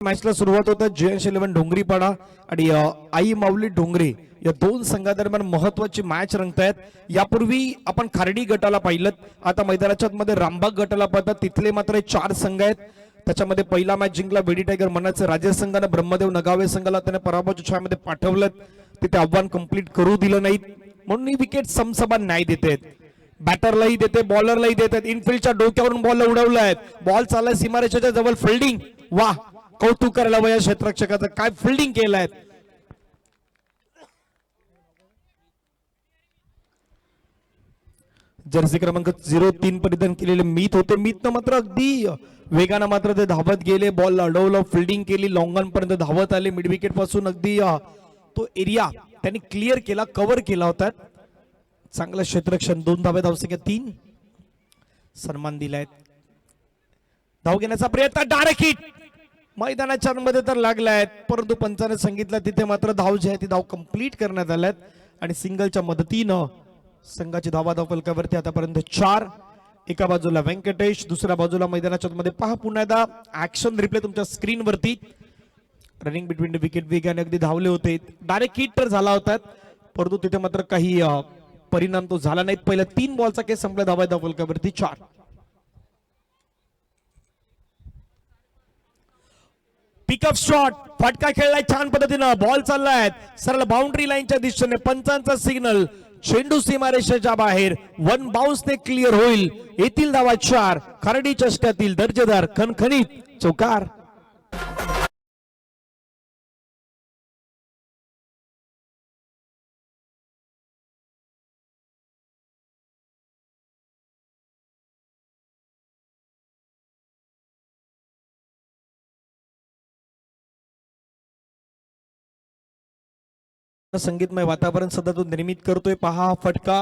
मॅचला सुरुवात होतात जयंश 11 डोंगरीपाडा आणि आई माऊली डोंगरे या दोन संघादरम्यान महत्वाची मॅच रंगतायत। यापूर्वी आपण खारडी गटाला पाहिलं, आता मैदानाच्या मध्ये रामबाग गटाला पाहतात, तिथले मात्र 4 संघ आहेत। त्याच्यामध्ये पहिला मॅच जिंकला वेडी टायगर मनाचे राजे संघाने ब्रह्मदेव नगावे संघाला त्याने पराभवाच्या छायामध्ये पाठवलं, तिथे आव्हान कंप्लीट करू दिलं नाही म्हणून ही विकेट समसमान न्याय देते। बॅटरलाही देते, बॉलरलाही देतात, इनफिल्डच्या डोक्यावरून बॉल उडवलाय, बॉल चाललाय सीमारेषेच्या जवळ, फिल्डिंग वाह, कौतुक करायला वया क्षेत्ररक्षकाचं, काय फिल्डिंग केलंय। जर्सी क्रमांक 03 परिधान केलेले मीत होते, मीतनं मात्र अगदी वेगानं मात्र ते धावत गेले, बॉल अडवलं, फिल्डिंग केली, लॉंगॉन पर्यंत धावत आले, मिड विकेट पासून अगदी तो एरिया त्यांनी क्लिअर केला, कव्हर केला होता। चांगलं क्षेत्ररक्षण, 2 धावे, धावसंख्या 3, सन्मान दिलाय। धाव घेण्याचा प्रयत्न, डायरेक्ट हिट मैदानाच्या मध्ये तर लागलाय, परंतु पंचाने सांगितलं तिथे मात्र धाव जी आहे ती धाव कंप्लीट करण्यात आल्यात आणि सिंगलच्या मदतीनं संघाची धावा धाव फलकावरती आतापर्यंत 4। एका बाजूला व्यंकटेश, दुसऱ्या बाजूला मैदानाच्या मध्ये पहा पुन्हा एकदा ऍक्शन रिप्ले तुमच्या स्क्रीन वरती, रनिंग बिटवीन द विकेट वेगाने अगदी धावले होते, डायरेक्ट हिट तर झाला होता, परंतु तिथे मात्र काही परिणाम तो झाला नाही। पहिल्या 3 बॉलचा केस संपला, धावा धाव फलकावरती 4। पिकअप शॉट, फटका खेळलाय छान पद्धतीनं, बॉल चाललाय सरळ बाउंड्री लाईनच्या दिशेने, पंचांचा सिग्नल, चेंडू सीमारेषेच्या बाहेर, 1 बाउन्सने क्लिअर होईल, येथील धावा 4, खारडी चषकातील दर्जेदार खणखणीत चौकार। संगीतमय वातावरण सध्या तो निर्मित करतोय, पहा फटका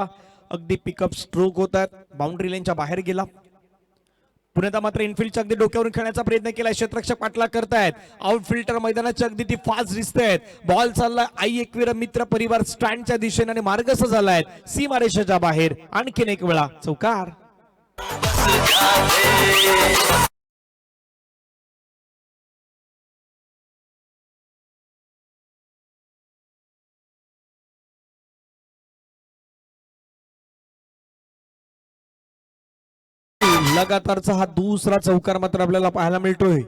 अगदी पिकअप स्ट्रोक होतात, बाउंड्री लाईनच्या बाहेर गेला, पुन्हा मात्र इनफिल्डच्या अगदी डोक्यावरून खेळण्याचा प्रयत्न केला, क्षेत्ररक्षक पाठला करतायत, आउटफिल्डर मैदानाच्या अगदी ती फास्ट दिसतायत, बॉल चाललाय आई एकवीर मित्र परिवार स्टँडच्या दिशेने आणि मार्गस्थ झालाय सीमारेषेच्या बाहेर, आणखीन एक वेळा चौकार। लगातारचा हा दुसरा चौकार मात्र आपल्याला पाहायला मिळतोय।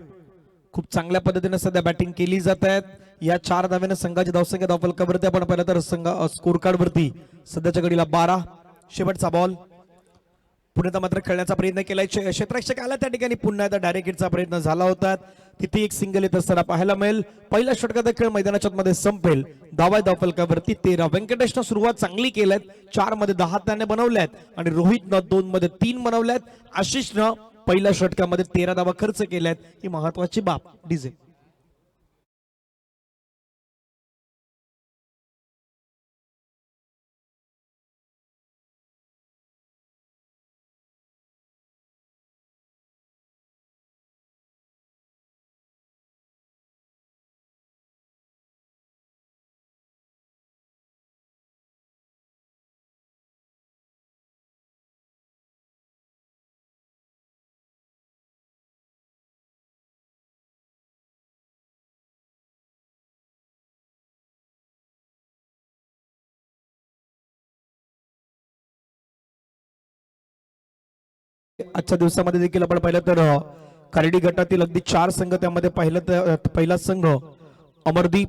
खूप चांगल्या पद्धतीने सध्या बॅटिंग केली जात आहे। या 4 धाव्याने संघाची धावसंख्या धाव फलकावरती आपण पाहिलं तर संघ स्कोर कार्ड वरती सध्याच्या घडीला 12। शेवटचा बॉल, पुन्हा मात्र खेळण्याचा प्रयत्न केलाय, क्षेत्ररक्षक आला त्या ठिकाणी, पुन्हा एकदा डायरेक्ट हिटचा प्रयत्न झाला होता, तिथे एक सिंगल येत असताना पाहायला मिळेल। पहिल्या षटकाचा खेळ मैदानाच्या मध्ये संपेल, धावा धाव फलकावरती 13। व्यंकटेशनं सुरुवात चांगली केल्यात, 4 मध्ये 10 त्याने बनवल्यात आणि रोहितनं 2 मध्ये 3 बनवल्यात, आशिषनं पहिल्या षटकामध्ये 13 धावा खर्च केल्यात, ही महत्वाची बाब। डीजे आजच्या दिवसामध्ये देखील आपण पाहिलं तर खारडी गटातील अगदी 4 संघ, त्यामध्ये पहिला संघ अमरदीप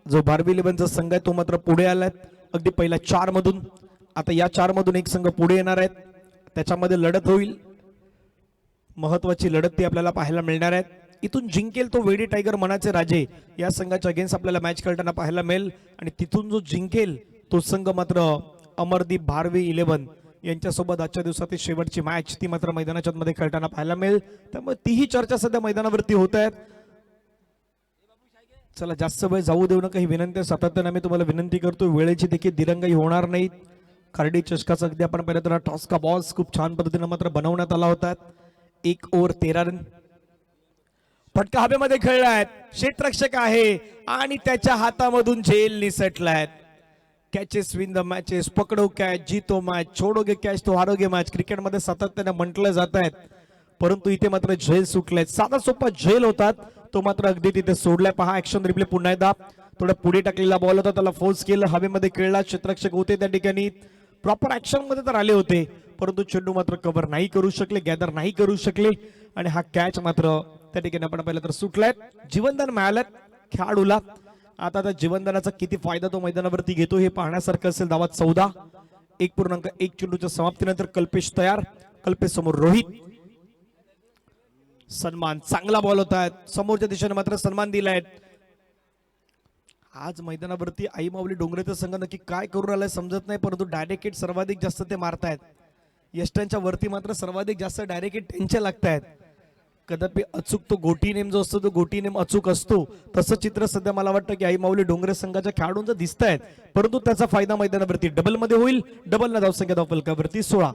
जो भारवी 11चा संघ आहे तो मात्र पुढे आलाय अगदी पहिल्या 4 मधून। आता या 4 मधून एक संघ पुढे येणार आहेत, त्याच्यामध्ये लढत होईल, महत्वाची लढत ती आपल्याला पाहायला मिळणार आहे। इथून जिंकेल तो वेडी टायगर मनाचे राजे या संघाच्या अगेन्स्ट आपल्याला मॅच खेळताना पाहायला मिळेल आणि तिथून जो जिंकेल तो संघ मात्र अमरदीप भारवी 11 यांच्यासोबत आजच्या दिवसातील शेवटची मॅच ती मात्र मैदानाच्या मध्ये खेळताना पाहायला मिळेल, त्यामुळे तीही चर्चा सध्या मैदानावरती होत आहेत। चला जास्त वेळ जाऊ देऊ नका ही विनंती सातत्याने मी तुम्हाला विनंती करतो, वेळेची देखील दिरंगाई होणार नाही। खारडी चषकाचा अगदी आपण पाहिलं तर टॉस का बॉल्स खूप छान पद्धतीने मात्र बनवण्यात आला होता, 1 ओव्हर 13 रन, फटका हवेमध्ये खेळलाय, क्षेत्ररक्षक आहे आणि त्याच्या हातामधून झेल निसटलाय, कैचेस विन द मैचेस, पकड़ो कैच जीतो मैच, छोड़ोगे कैच तो हारोगे मैच, क्रिकेट मध्ये सातत्याने म्हटलं जात आहे, परंतु इथे मात्र झेल सुटले, साधा सोपा झेल होतात तो मात्र अगदी तिथे सोडलाय. पहा ऍक्शन रिप्ले पुन्हा एकदा. थोडा पुढे टाकलेला बॉल होता, त्याला फोर्स केलं, हवेमध्ये खेळला, क्षेत्ररक्षक होते त्या ठिकाणी, प्रॉपर ऍक्शन मध्ये तर आले होते, परंतु चेंडू मात्र कव्हर नाही करू शकले, गॅदर नाही करू शकले आणि हा कॅच मात्र त्या ठिकाणी आपण पाहिलं तर सुटलाय. जीवनदान मिळालं खेळाडूला. आता त्या जीवनदानाचा किती फायदा तो मैदानावरती घेतो हे पाहण्यासारखं असेल. धावा 14, 1.1 चेंडूच्या समाप्तीनंतर कल्पेश तयार. कल्पेश समोर रोहित. सन्मान, चांगला बॉल होता, समोरच्या दिशेने मात्र सन्मान दिलाय. आज मैदानावरती आई माऊली डोंगरेचा संघ नक्की काय करून आलाय समजत नाही, परंतु डायरेक्ट हिट सर्वाधिक जास्त ते मारतायत. यष्टांच्या वरती मात्र सर्वाधिक जास्त डायरेक्ट हिट त्यांचे लागतायत. कदापि अचूक तो गोटी नेम जो असतो तो गोटी नेम अचूक असतो, तसं चित्र सध्या मला वाटतं की आई माऊली डोंगरे संघाच्या खेळाडूंचं दिसत आहेत, परंतु त्याचा फायदा मैदानावरती डबल मध्ये होईल. डबल ना धावसंख्या धावफलकावरती 16.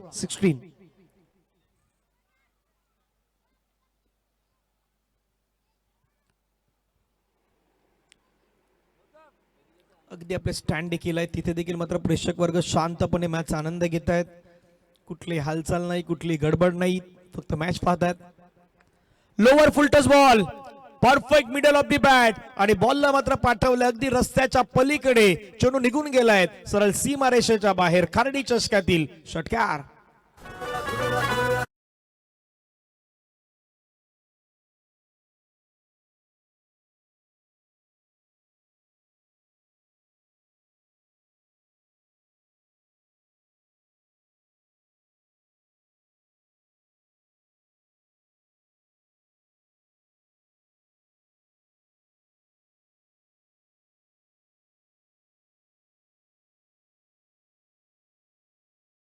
अगदी आपले स्टँड देखील आहे, तिथे देखील मात्र प्रेक्षक वर्ग शांतपणे मॅच आनंद घेत आहेत. कुठली हालचाल नाही, कुठली गडबड नाही, फक्त मॅच पाहतात. Lower full toss ball, perfect middle of the bat आणि बॉलला मात्र पाठवलं अगदी रस्त्याच्या पलीकडे. चेंडू निघून गेलाय सरळ सीमारेषेच्या बाहेर. खार्डी चषकातील षटकार.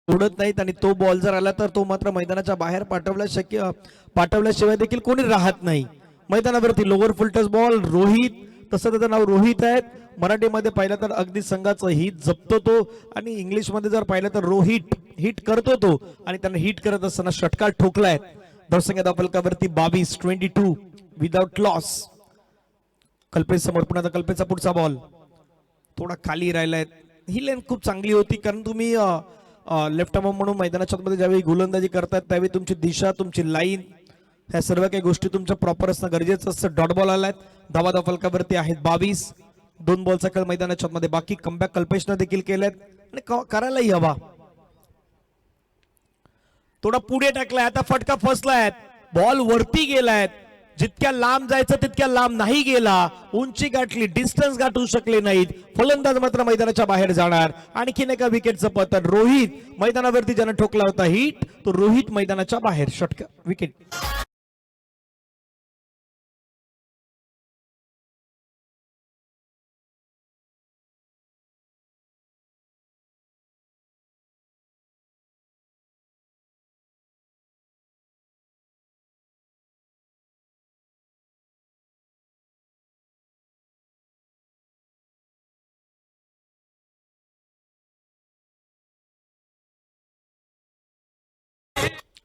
उडत नाहीत आणि तो बॉल जर आला तर तो मात्र मैदानाच्या बाहेर पाठवल्याशिवाय देखील कोणी राहत नाही मैदानावरती. Lower full toss ball, Rohit, तसं त्याचं नाव रोहित आहे. मराठीमध्ये पाहिलं तर अगदी संघाचं हिट जपतो तो आणि इंग्लिश मध्ये जर पाहिलं तर रोहित हिट करतो तो, आणि त्याने हिट करत असताना षटकार ठोकलाय. धावसंख्या धावफलकावरती 22, 22 विदाउट लॉस. कल्पेश समोर पुन्हा कल्पेशचा पुढचा बॉल थोडा खाली राहिलाय. ही लेन खूप चांगली होती, कारण तुम्ही लेफ्ट आर्म म्हणून मैदानाच्या मध्ये ज्यावेळी गोलंदाजी करतात त्यावेळी तुमची दिशा, तुमची लाईन, ह्या सर्व काही गोष्टी तुमच्या प्रॉपर असणं गरजेचं असतं. डॉट बॉल आलाय. धावा धावफलकावरती आहेत 22. 2 बॉलचा खेळ मैदानाच्या मध्ये बाकी. कमबॅक कल्पेशनं देखील केलेत आणि करायलाही हवा. थोडा पुढे टाकलाय, आता फटका फसलाय, बॉल वरती गेलाय. जितक्या लांब जायचं तितक्या लांब नाही गेला, उंची गाठली, डिस्टन्स गाठू शकले नाहीत. फलंदाज मात्र मैदानाच्या बाहेर जाणार. आणखीन एका विकेटचं पतन. रोहित मैदानावरती ज्याने ठोकला होता हिट, तो रोहित मैदानाच्या बाहेर. षटकार, विकेट.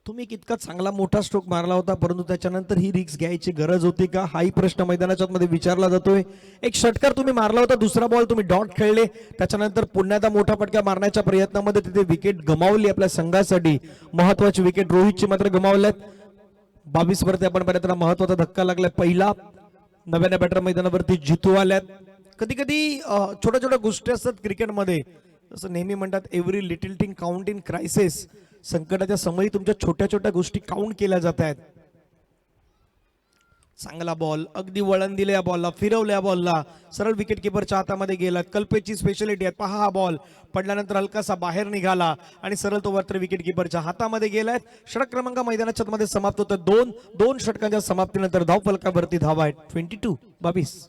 तुम्ही कितका चांगला मोठा स्ट्रोक मारला होता, परंतु त्याच्यानंतर ही रिक्स घ्यायची गरज होती का, हाही प्रश्न मैदानाच्या मध्ये विचारला जातोय. एक षटकार तुम्ही मारला होता, दुसरा बॉल तुम्ही डॉट खेळले, त्याच्यानंतर पुन्हा एकदा मोठा फटका मारण्याच्या प्रयत्नामध्ये तिथे विकेट गमावली आपल्या संघासाठी. महत्वाची विकेट रोहितची मात्र गमावल्यात. 22 वरती आपण पाहिलं महत्वाचा धक्का लागलाय. पहिला नव्याने बॅटर मैदानावरती जितू आल्यात. कधी कधी छोट्या छोट्या गोष्टी असतात क्रिकेटमध्ये, जसं नेहमी म्हणतात every little thing count in crisis. संकटाच्या समयी तुमच्या छोट्या छोट्या गोष्टी काउंट केल्या जात आहेत. चांगला बॉल, अगदी वळण दिले या बॉलला, फिरवल्या बॉलला, सरळ विकेट किपरच्या हातामध्ये गेला. कल्पेची स्पेशालिटी आहे, पहा हा बॉल पडल्यानंतर हलकासा बाहेर निघाला आणि सरळ तो वरती विकेट किपरच्या हातामध्ये गेलाय. षटक क्रमांक मैदानाच्या मध्ये समाप्त होतं. दोन षटकांच्या समाप्तीनंतर धावफलकावरती धावा आहेत 22.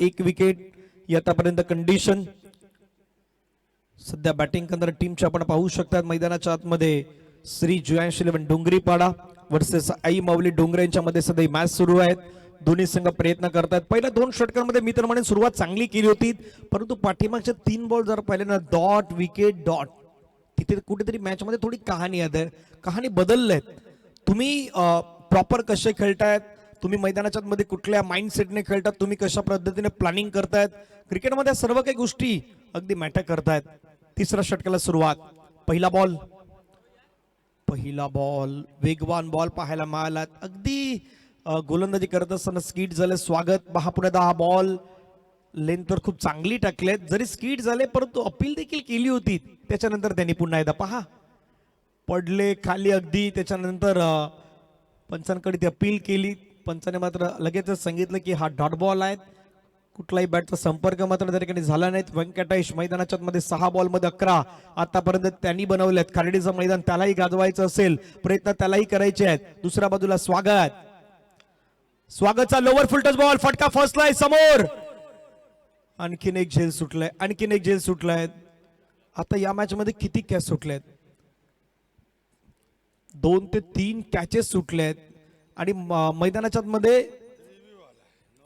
एक विकेट ही आतापर्यंत कंडिशन. सध्या बॅटिंग करणाऱ्या टीमच्या आपण पाहू शकतात मैदानाच्या आतमध्ये श्री जयांश 11 डोंगरीपाडा वर्सेस आई माऊली डोंगरे यांच्यामध्ये सध्या मॅच सुरू आहे. दोन्ही संघ प्रयत्न करतात. पहिल्या 2 षटकांमध्ये मी तर म्हणेन सुरुवात चांगली केली होती, परंतु पाठीमागचे 3 बॉल जर पाहिले ना डॉट विकेट डॉट, तिथे कुठेतरी मॅच मध्ये थोडी कहाणी आहे. कहाणी बदलले. तुम्ही प्रॉपर कसे खेळतायत, तुम्ही मैदानाच्या मध्ये कुठल्या माइंडसेटने खेळतात, तुम्ही कशा पद्धतीने प्लॅनिंग करतायत, क्रिकेटमध्ये सर्व काही गोष्टी अगदी मॅटर करतायत. तिसऱ्या षटकाला सुरुवात. पहिला बॉल वेगवान बॉल पाहायला मिळाला. अगदी गोलंदाजी करत असताना स्किट झाले. स्वागत. पहा पुन्हा 10 बॉल लेंथ तर खूप चांगली टाकलेत. जरी स्किट झाले परंतु अपील देखील केली होती. त्याच्यानंतर त्यांनी पुन्हा एकदा पहा पडले खाली अगदी. त्याच्यानंतर पंचांकडे ती अपील केली. पंचाने मात्र लगेचच सांगितलं की हा डॉट बॉल आहे. कुठलाही बॅटचा संपर्क मात्र त्या ठिकाणी झाला नाही. व्यंकटेश मैदानाच्या मध्ये 6 बॉल मध्ये 11 आतापर्यंत त्यांनी बनवलेत. खार्डीचं मैदान त्यालाही गाजवायचं असेल, प्रयत्न त्यालाही करायचे आहेत. दुसऱ्या बाजूला स्वागतचा लोवर फुलटच बॉल फटका फसलाय समोर. आणखीन एक झेल सुटलाय. आता या मॅच मध्ये किती कॅच सुटलेत? 2 ते 3 कॅचेस सुटलेत आणि मैदानाच्या मध्ये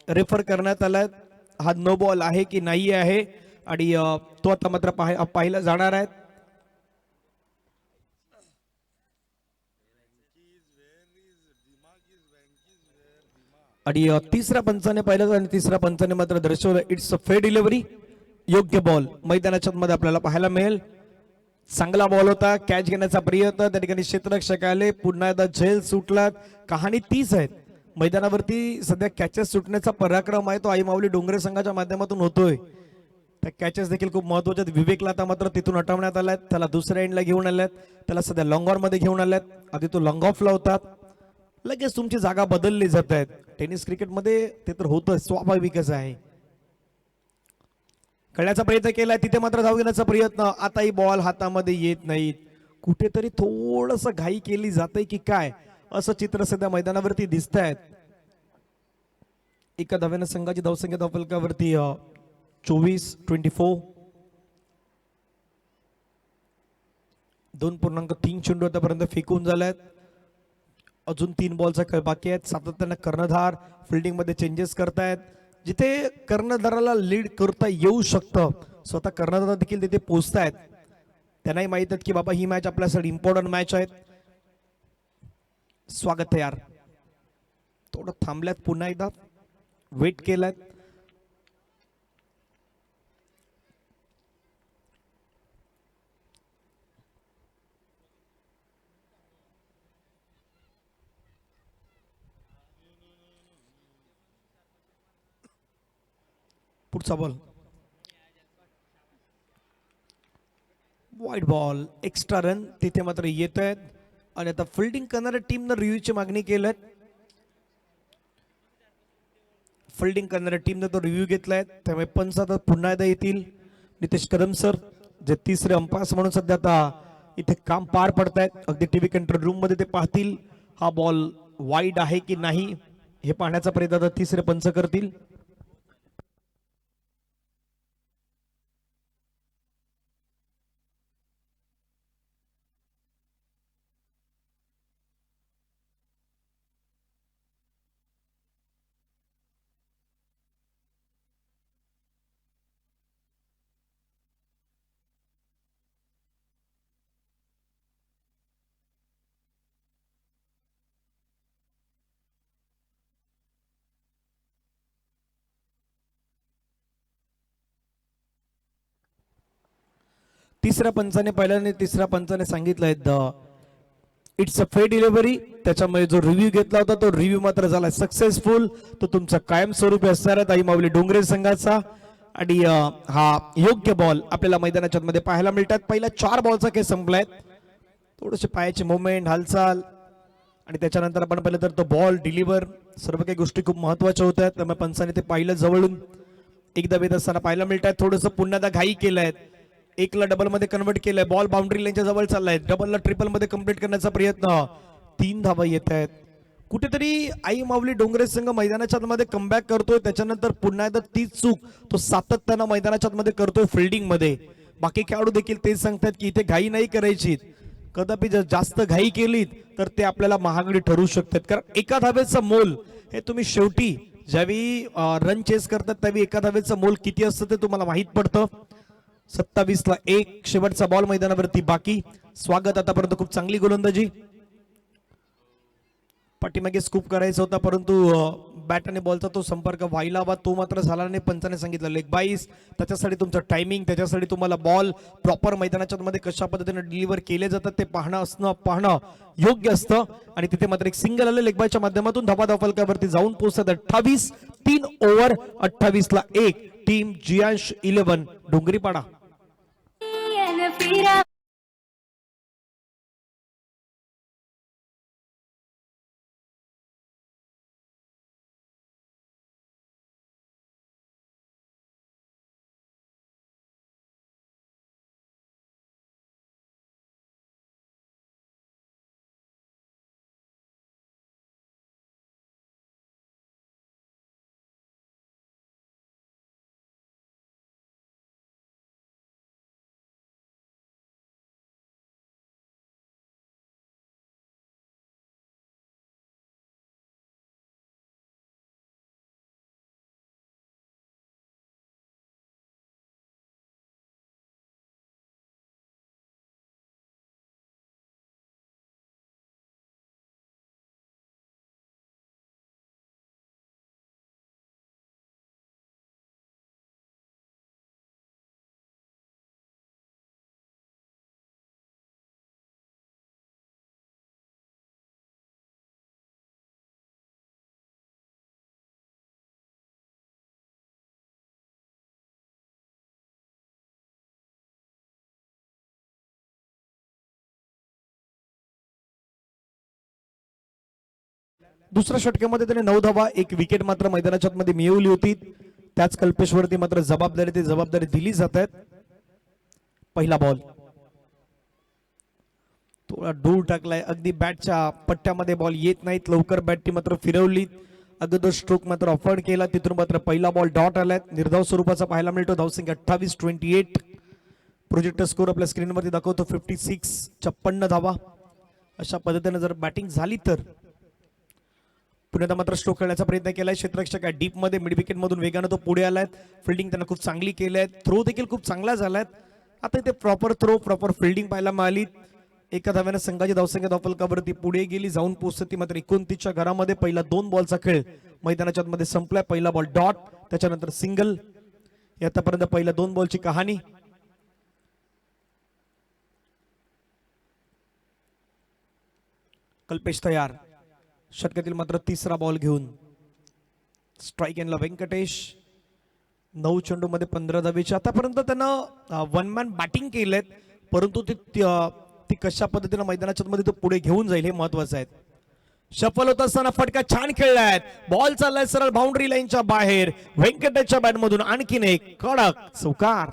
रेफर करण्यात आलाय हा नो बॉल आहे की नाही आहे आणि तो आता मात्र पाहिला जाणार आहे. आणि तिसऱ्या पंचाने पाहिलं आणि तिसऱ्या पंचाने मात्र दर्शवलं इट्स अ फेअर डिलिव्हरी. योग्य बॉल मैदानाच्या मध्ये आपल्याला पाहायला मिळेल. चांगला बॉल होता. कॅच घेण्याचा प्रयत्न त्या ठिकाणी क्षेत्ररक्षक आले. पुन्हा एकदा झेल सुटलात. कहाणी तीच आहे. मैदानावरती सध्या कॅचेस सुटण्याचा पराक्रम आहे तो आई माऊली डोंगरे संघाच्या माध्यमातून होतोय. त्या कॅचेस देखील खूप महत्वाचे आहेत. विवेकला आता मात्र तिथून हटवण्यात आल्यात. त्याला दुसऱ्या एंडला घेऊन आल्यात. त्याला सध्या लॉंग ऑन मध्ये घेऊन आल्यात. आधी तो लॉंग ऑफला होता. लगेच तुमची जागा बदलली जात आहेत. टेनिस क्रिकेटमध्ये ते तर होतं, स्वाभाविकच आहे. खेळण्याचा प्रयत्न केलाय तिथे मात्र धाव घेण्याचा प्रयत्न. आताही बॉल हातामध्ये येत नाहीत. कुठेतरी थोडस घाई केली जाते की काय असं चित्र सध्या मैदानावरती दिसत आहेत. एका धाव्यानं संघाची धावसंख्या धावफलकावरती 24-24. 2.3 चेंडू आतापर्यंत फेकून झाल्यात. अजून 3 बॉलचा खेळ बाकी आहेत. सातत्यानं कर्णधार फिल्डिंग मध्ये चेंजेस करतायत. जिथे कर्णधाराला लीड करता येऊ शकतं स्वतः कर्णधार देखील तिथे पोहोचतायत. त्यांनाही माहित आहे की बाबा ही मॅच आपल्यासाठी इम्पॉर्टंट मॅच आहे. स्वागत तयार. थोडं थांबल्यात. पुन्हा एकदा वेट केलाय. पुढचा ball wide ball. Extra run तिथे मात्र येत आहेत आणि आता फिल्डिंग करणाऱ्या टीमनं रिव्ह्यूची मागणी केली. फिल्डिंग करणाऱ्या टीमनं तो रिव्ह्यू घेतलाय. त्यामुळे पंच आता पुन्हा एकदा येतील. नितेश कदम सर जे तिसरे अंपायर म्हणून सध्या आता इथे काम पार पडतायत. अगदी टीव्ही कंट्रोल रूम मध्ये ते पाहतील हा बॉल वाईड आहे की नाही हे पाहण्याचा प्रयत्न आता तिसरे पंच करतील. तिसऱ्या पंचाने पहिल्याने तिसऱ्या पंचाने सांगितलंय इट्स अ फेअर डिलिव्हरी. त्याच्यामुळे जो रिव्ह्यू घेतला होता तो रिव्ह्यू मात्र झाला सक्सेसफुल. तो तुमचा कायमस्वरूपी असणार आहे आई माऊली डोंगरे संघाचा. आणि हा योग्य बॉल आपल्याला मैदानाच्या मध्ये पाहायला मिळतात. पहिल्या 4 बॉलचा खेळ संपलाय. थोडेसे पायाची मुवमेंट हालचाल आणि त्याच्यानंतर आपण पाहिलं तर तो बॉल डिलिव्हर सर्व काही गोष्टी खूप महत्वाच्या होत्या. त्यामुळे पंचाने ते पाहिलं जवळून. एकदा बेद असताना पाहायला मिळतात. थोडंसं पुन्हा एकदा घाई केलंय. 1ला डबल मध्ये कन्वर्ट केलंय. बॉल बाउंड्री लाईनच्या जवळ चाललाय. डबलला ट्रिपल मध्ये कम्प्लीट करण्याचा प्रयत्न. 3 धावा येत आहेत. कुठेतरी आई माऊली डोंगरे संघ मैदानाच्या आतमध्ये कमबॅक करतोय, त्याच्यानंतर पुन्हा एकदा तीच चूक तो सातत्यानं मैदानाच्या आतमध्ये करतोय फिल्डिंग मध्ये. बाकी खेळाडू देखील तेच सांगतात की इथे घाई नाही करायची, कदापि जर जास्त घाई केलीत तर ते आपल्याला महागडी ठरू शकतात. कारण एका धावेचं मोल हे तुम्ही शेवटी ज्यावेळी रन चेस करतात त्यावेळी एका धावेचं मोल किती असतं ते तुम्हाला माहित पडतं. 27 ला 1 शेवटचा बॉल मैदानावरती बाकी. स्वागत आतापर्यंत खूप चांगली गोलंदाजी. पाठीमागे स्कूप करायचा होता परंतु बॅट आणि बॉलचा तो संपर्क व्हायला हवा, तो मात्र झाला नाही. पंचाने सांगितलं लेग बाईस. त्याच्यासाठी तुमचं टायमिंग, त्याच्यासाठी तुम्हाला बॉल प्रॉपर मैदानाच्या मध्ये कशा पद्धतीने डिलिव्हर केले जातात ते पाहणं योग्य असतं. आणि तिथे मात्र एक सिंगल आलं लेग बायच्या माध्यमातून. धाबा फलकावरती जाऊन पोहोचतात 28. 3 ओव्हर 28 ला 1. टीम जियांश 11 डोंगरीपाडा. दुसऱ्या षटकामध्ये त्याने 9 धावा 1 विकेट मात्र मैदानाच्या मध्ये मिळवली होती. त्याच कल्पेशवरती मात्र जबाबदारी दिली जात आहे. पहिला बॉल थोडा दूर टाकलाय, अगदी बॅटच्या पट्ट्यामध्ये बॉल येत नाहीत लवकर. बॅटची मात्र फिरवली, अगोदर स्ट्रोक मात्र अफोर्ड केला, तिथून मात्र पहिला बॉल डॉट आलाय. निर्धाव स्वरूपाचा पाहायला मिळतो. धावसंख्या 28-28. प्रोजेक्टर स्कोर आपल्या स्क्रीनवरती दाखवतो 56. 56 धावा. अशा पद्धतीने जर बॅटिंग झाली तर पुन्हा मात्र स्ट्रोक खेळण्याचा प्रयत्न केलाय. क्षेत्ररक्षक डीप मध्ये मिड विकेट मधून वेगाने तो पुढे आलाय. फिल्डिंग त्यांना खूप चांगली केली आहे. थ्रो देखील खूप चांगला झालाय. आता इथे प्रॉपर थ्रो प्रॉपर फिल्डिंग पाहायला मिळाली. एका धाव्याने संघाची धावसंख्या धावफलकावरती पुढे गेली, जाऊन पोहोचते ती मात्र 29च्या घरामध्ये. पहिला 2 बॉलचा खेळ मैदानाच्या मध्ये संपलाय. पहिला बॉल डॉट, त्याच्यानंतर सिंगल. आतापर्यंत पहिल्या 2 बॉलची कहाणी. कल्पेश तयार. षटकातील मात्र तिसरा बॉल घेऊन स्ट्राईक एंडला व्यंकटेश. 9 चेंडू मध्ये 15 धावेची. आतापर्यंत त्यानं 1 मॅन बॅटिंग केलेत, परंतु ती कशा पद्धतीने मैदानाच्या मध्ये तो पुढे घेऊन जाईल हे महत्वाचं आहे. सफल होत असताना फटका छान खेळलाय. बॉल चाललाय सरळ बाउंड्री लाईनच्या बाहेर. व्यंकटेशच्या बॅट मधून आणखीन एक कडक चौकार.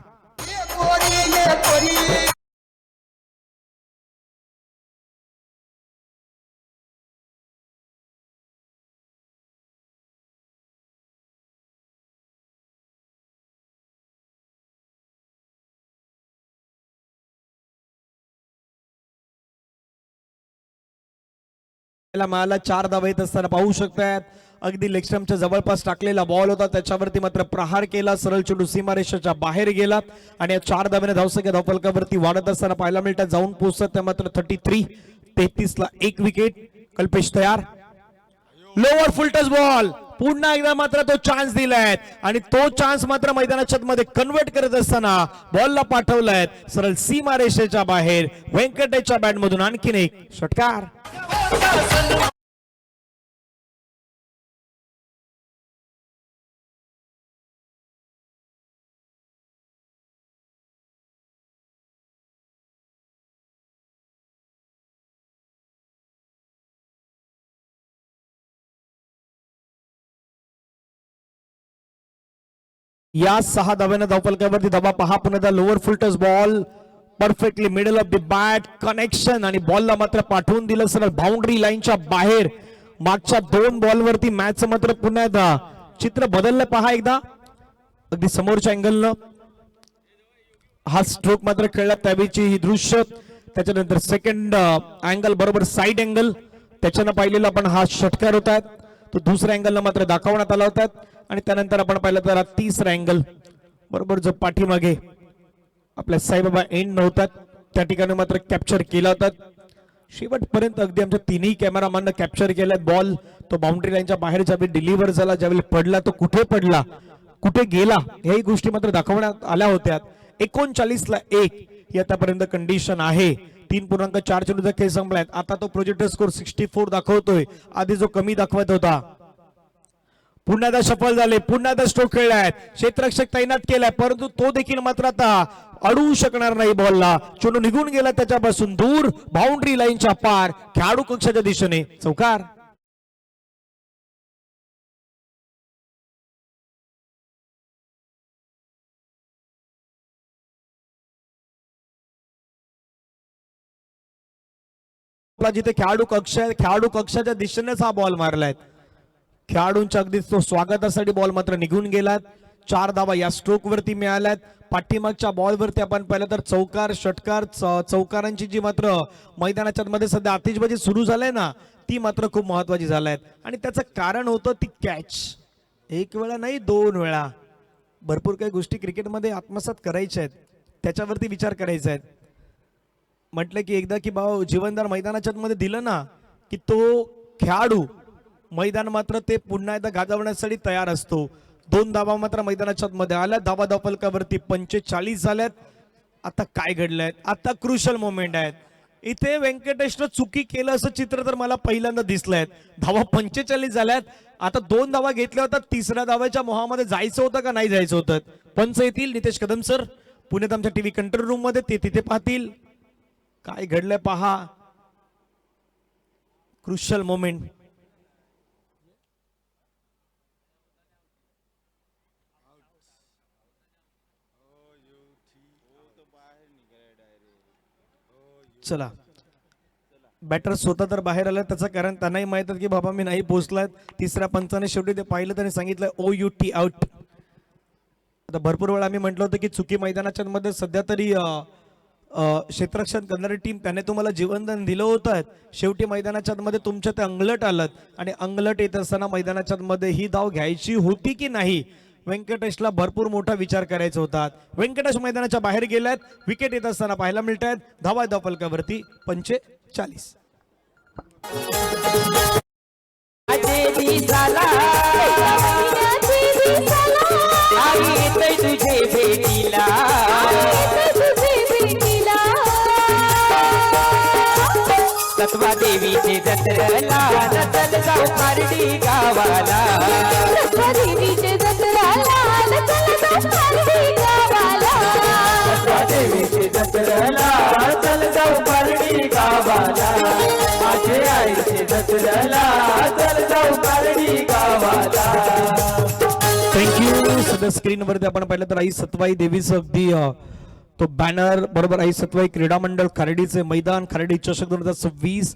मिळाला 4 धावा येत असताना पाहू शकतात. अगदी लेगस्टम्पच्या जवळपास टाकलेला बॉल होता, त्याच्यावरती मात्र प्रहार केला. सरळ चेंडू सीमारेषेच्या बाहेर गेला आणि 4 धाव्याने धावसंख्या धावफलकावरती वाढत असताना पाहायला मिळतात. जाऊन पोहोचतात त्या मात्र 33. 33 ला 1 विकेट. कल्पेश तयार. Lower full toss ball. पुन्हा एकदा मात्र तो चान्स दिलाय आणि तो चान्स मात्र मैदानाच्या मध्ये कन्वर्ट करत असताना बॉलला पाठवलाय सरळ सीमारेषेच्या बाहेर. व्यंकटेशच्या बॅट मधून आणखीन एक षटकार. या 6 धाव्याने धावफलकावरती धावा पहा. पुन्हा lower full toss ball perfectly middle of the bat connection आणि बॉलला मात्र पाठवून दिलं सरळ बाउंड्री लाईनच्या बाहेर. मागच्या 2 बॉलवरती मॅच मात्र पुन्हा एकदा चित्र बदललं पहा एकदा अगदी समोरच्या अँगलनं हा स्ट्रोक मात्र खेळला त्यावेळीची ही दृश्य त्याच्यानंतर सेकंड अँगल बरोबर साइड अँगल त्याच्यानं पाहिलेला आपण हा षटकार होता तो दुसऱ्या अँगलनं मात्र दाखवण्यात आला होता आणि त्यानंतर आपण पाहिलं तर हा तिसरा अँगल बरोबर जो पाठीमागे आपल्या साईबाबा एंड नव्हतात त्या ठिकाणी मात्र कॅप्चर केला होता शेवटपर्यंत अगदी आमच्या तिन्ही कॅमेरामॅननं कॅप्चर केलाय बॉल तो बाउंड्री लाईनच्या बाहेर ज्यावेळी डिलिव्हर झाला ज्यावेळी पडला तो कुठे पडला कुठे गेला याही गोष्टी मात्र दाखवण्यात आल्या होत्या 39ला 1 ही आतापर्यंत कंडिशन आहे 3.4 चेंडूचा खेळ संपलाय आता तो प्रोजेक्टर स्कोर 64 दाखवतोय आधी जो कमी दाखवत होता पुन्हा एकदा सफल झाले पुन्हा एकदा स्ट्रोक खेळलाय क्षेत्ररक्षक तैनात केलाय परंतु तो देखील मात्र आता अडवू शकणार नाही बॉलला चेंडू निघून गेला त्याच्यापासून दूर बाउंड्री लाईनच्या पार खेळाडू कक्षाच्या दिशेने चौकार जिथे खेळाडू कक्षाच्या दिशेनेच हा बॉल मारलाय खेळाडूंच्या अगदी तो स्वागतासाठी बॉल मात्र निघून गेलात 4 धावा या स्ट्रोक वरती मिळाल्यात पाठीमागच्या बॉल वरती आपण पाहिलं तर चौकार षटकार चौकारांची जी मात्र मैदानाच्या मध्ये सध्या आतिषबाजी सुरू झालाय ना ती मात्र खूप महत्वाची झालाय आणि त्याचं कारण होतं ती कॅच एक वेळा नाही 2 वेळा भरपूर काही गोष्टी क्रिकेटमध्ये आत्मसात करायच्या आहेत त्याच्यावरती विचार करायचा आहे म्हटलं की एकदा की भाऊ जीवनदार मैदानाच्या मध्ये दिलं ना की तो खेळाडू मैदान मात्र ते पुन्हा एकदा गाजवण्यासाठी तयार असतो 2 धावा मात्र मैदानाच्या मध्ये आल्या धावा फलकावरती 45 झाल्यात आता काय घडलंय आता क्रुशल मोमेंट आहेत इथे व्यंकटेशनं चुकी केलं असं चित्र तर मला पहिल्यांदा दिसलंय धावा 45 झाल्यात आता 2 धावा घेतल्या होत्या तिसऱ्या धाव्याच्या मोहामध्ये जायचं होतं का नाही जायचं होतं पंच येतील नितेश कदम सर पुण्यात आमच्या टीव्ही कंट्रोल रूम मध्ये ते तिथे पाहतील काय घडलंय पहा क्रुशल मोमेंट चला बॅटर स्वतः तर बाहेर आला त्याचं कारण त्यांनाही माहित आहे की बाबा मी नाही पोहोचलाय तिसऱ्या पंचाने शेवटी ते पाहिलं त्याने सांगितलं OUT आउट आता भरपूर वेळा आम्ही म्हटलं होतं की चुकी मैदानाच्या मध्ये सध्या तरी क्षेत्ररक्षण करणारी टीम त्याने तुम्हाला जीवनदान दिलं होतं शेवटी मैदानाच्या मध्ये तुमच्या ते अंगलट आलं आणि अंगलट येत असताना मैदानाच्या मध्ये ही धाव घ्यायची होती की नाही व्यंकटेशला भरपूर मोठा विचार करायचा होता व्यंकटेश मैदानाच्या बाहेर गेल्यात विकेट येत असताना पाहायला मिळत आहेत धावा फलकावरती 45 सत्वा देवीचे जत्रेला चल जाऊ पारडी गावाला सत्वा देवीचे जत्रेला चल जाऊ पारडी गावाला सत्वा देवीचे जत्रेला चल जाऊ पारडी गावाला माझे आईचे जत्रेला चल जाऊ पारडी गावाला थँक्यू सध्या स्क्रीनवरती आपण पाहिलं तर आई सत्वाई देवीचं अगदी तो बॅनर बरोबर आई सत्वाई क्रीडा मंडळ खर्डीचे मैदान खर्डी चषक 2026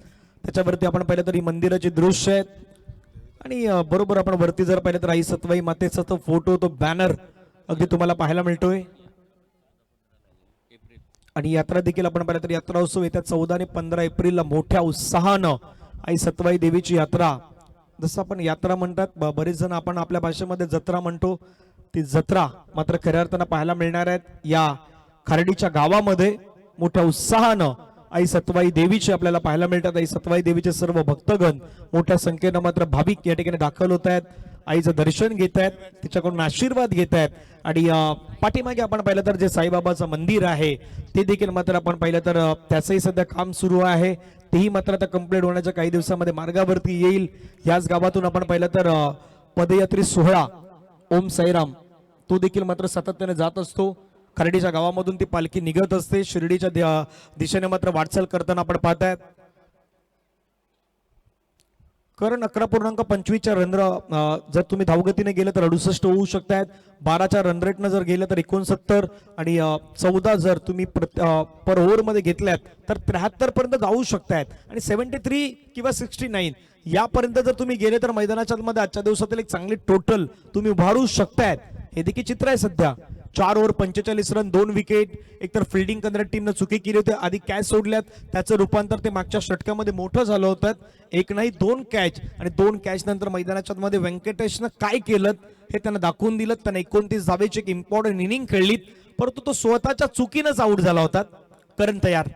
त्याच्यावरती आपण पाहिलं तर ही मंदिराची दृश्य आहेत आणि बरोबर आपण वरती जर पाहिलं तर आई सत्वाई मातेचा तो फोटो तो बॅनर अगदी तुम्हाला पाहायला मिळतोय आणि यात्रा देखील आपण पाहिलं तर यात्रा उत्सव येत्या 14 आणि 15 एप्रिलला मोठ्या उत्साहानं आई सत्वाई देवीची यात्रा जसं आपण यात्रा म्हणतात बरेच जण आपण आपल्या भाषेमध्ये जत्रा म्हणतो ती जत्रा मात्र खऱ्या अर्थानं पाहायला मिळणार आहेत या खर्डीच्या गावामध्ये मोठ्या उत्साहानं आई सत्वाई देवीची आपल्याला पाहायला मिळतात आई सत्वाई देवीचे सर्व भक्तगण मोठ्या संख्येनं मात्र भाविक या ठिकाणी दाखल होत आहेत आईचं दर्शन घेत आहेत तिच्याकडून आशीर्वाद घेत आहेत आणि पाठीमागे आपण पाहिलं तर जे साईबाबाचं मंदिर आहे ते देखील मात्र आपण पाहिलं तर त्याचंही सध्या काम सुरू आहे तेही मात्र आता कंप्लीट होण्याच्या काही दिवसामध्ये मार्गावरती येईल याच गावातून आपण पाहिलं तर पदयात्री सोहळा ओम साईराम तो देखील मात्र सातत्याने जात असतो खर्डीच्या गावामधून ती पालखी निघत असते शिर्डीच्या दिशेने मात्र वाटचाल करताना आपण पाहतायत कारण 11.25च्या रन जर तुम्ही धावगतीने गेले तर 68 होऊ शकतायत 12च्या रन रेटनं जर गेलं तर 69 आणि 14 जर तुम्ही पर ओव्हर मध्ये घेतल्यात तर 73 पर्यंत जाऊ शकतायत आणि 73 किंवा 69 यापर्यंत जर तुम्ही गेले तर मैदानाच्या मध्ये आजच्या दिवसातील एक चांगली टोटल तुम्ही उभारू शकतायत, हे देखील चित्र आहे सध्या. 4 ओव्हर 45 रन, 2 विकेट. एकतर फिल्डिंग करणाऱ्या टीमनं चुकी केली होती, आधी कॅच सोडल्यात, त्याचं रूपांतर ते मागच्या षटकामध्ये मोठं झालं होतं. एक नाही 2 कॅच, आणि 2 कॅच नंतर मैदानाच्या मध्ये व्यंकटेशनं काय केलं हे त्यांना दाखवून दिलं. त्यांना 29 धावेची एक इम्पॉर्टंट इनिंग खेळलीत, परंतु तो स्वतःच्या चुकीनंच आउट झाला होता. करण तयार,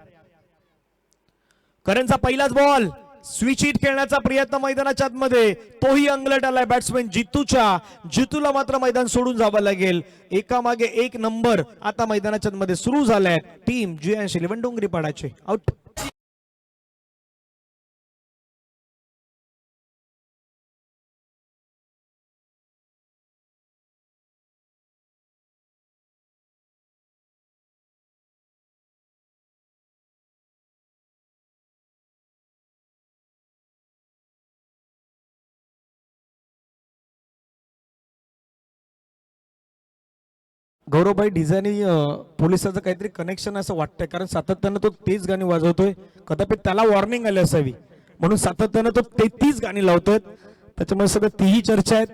करणचा पहिलाच बॉल, स्विच हिट खेळण्याचा प्रयत्न मैदानाच्या आतमध्ये, तोही अंगलट आलाय बॅट्समॅन जितूला मात्र मैदान सोडून जावं लागेल. एकामागे एक नंबर आता मैदानाच्या मध्ये सुरू झालाय. Team GS11 डोंगरीपाडाचे out. गौरवभाई डिझाईनी पोलिसाचं काहीतरी कनेक्शन असं वाटतंय, कारण सातत्यानं तो तेच गाणी वाजवतोय. कदाचित त्याला वॉर्निंग आली असावी म्हणून सातत्यानं तो तीच गाणी लावतोय, त्याच्यामुळे सगळं तीही चर्चा आहेत.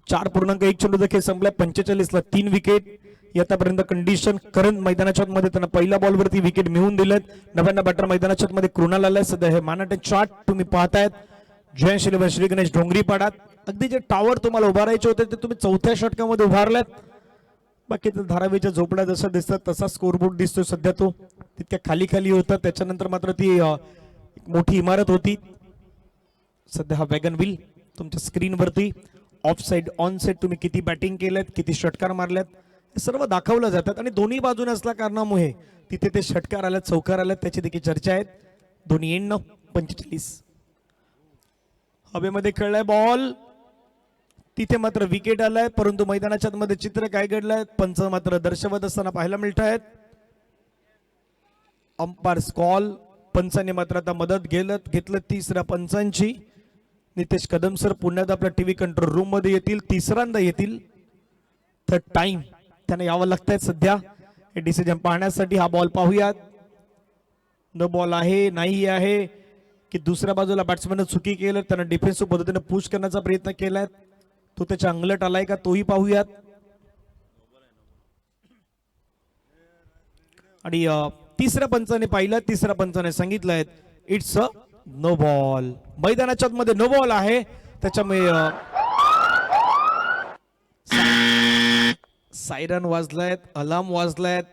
4.1 चेंडू देखील संपलाय, 45 ला 3 विकेट. आतापर्यंत कंडिशन करण मैदानाच्या मध्ये त्यांना पहिल्या बॉलवरती विकेट मिळवून दिलेत. नव्यानं बॅटर मैदानाच्या मध्ये कृणाल आलाय. सध्या हे मानाटे चार्ट तुम्ही पाहतायत. GS11 श्री गणेश डोंगरीपाडात. अगदी जे टावर तुम्हाला उभारायचे होते ते तुम्ही 4थ्या षटकामध्ये उभारल्यात. बाकी धारावीच्या झोपड्या जसं दिसतात तसा स्कोरबोर्ड दिसतोय सध्या, तो तितक्या खाली खाली होता. त्याच्यानंतर मात्र ती मोठी इमारत होती. सध्या हा वॅगन व्हील तुमच्या स्क्रीनवरती ऑफ साइड ऑन साइड तुम्ही किती बॅटिंग केलेत, किती षटकार मारल्यात हे सर्व दाखवलं जातात. आणि दोन्ही बाजूने असल्या कारणामुळे तिथे ते षटकार आल्यात, चौकार आल्यात, त्याची देखील चर्चा आहेत. दोन्ही एंड 45 हवेमध्ये खेळलाय बॉल, तिथे मात्र विकेट आलाय. परंतु मैदानाच्या मध्ये चित्र काय घडलंय, पंच मात्र दर्शवत असताना पाहायला मिळत आहेत. अंपायर कॉल, पंचांनी मात्र आता मदत घेतलं तिसऱ्या पंचांची. नितेश कदम सर पुण्यात आपल्या टीव्ही कंट्रोल रूम मध्ये येतील, तिसऱ्यांदा येतील. थर्ड टाइम त्यांना यावं लागतंय सध्या हे डिसिजन पाहण्यासाठी. हा बॉल पाहूयात, न बॉल आहे नाही आहे की दुसऱ्या बाजूला बॅट्समॅन चुकी केलं, त्यांना डिफेन्सिव्ह पद्धतीने पुश करण्याचा प्रयत्न केलाय, तो त्याच्या अंगलट आलाय का तोही पाहूयात. आणि तिसऱ्या पंचाने पाहिलं, तिसऱ्या पंचाने सांगितलंय इट्स अ नो बॉल. मैदानाच्या मध्ये नो बॉल आहे, त्याच्यामुळे सायरन वाजलायत, अलार्म वाजलायत.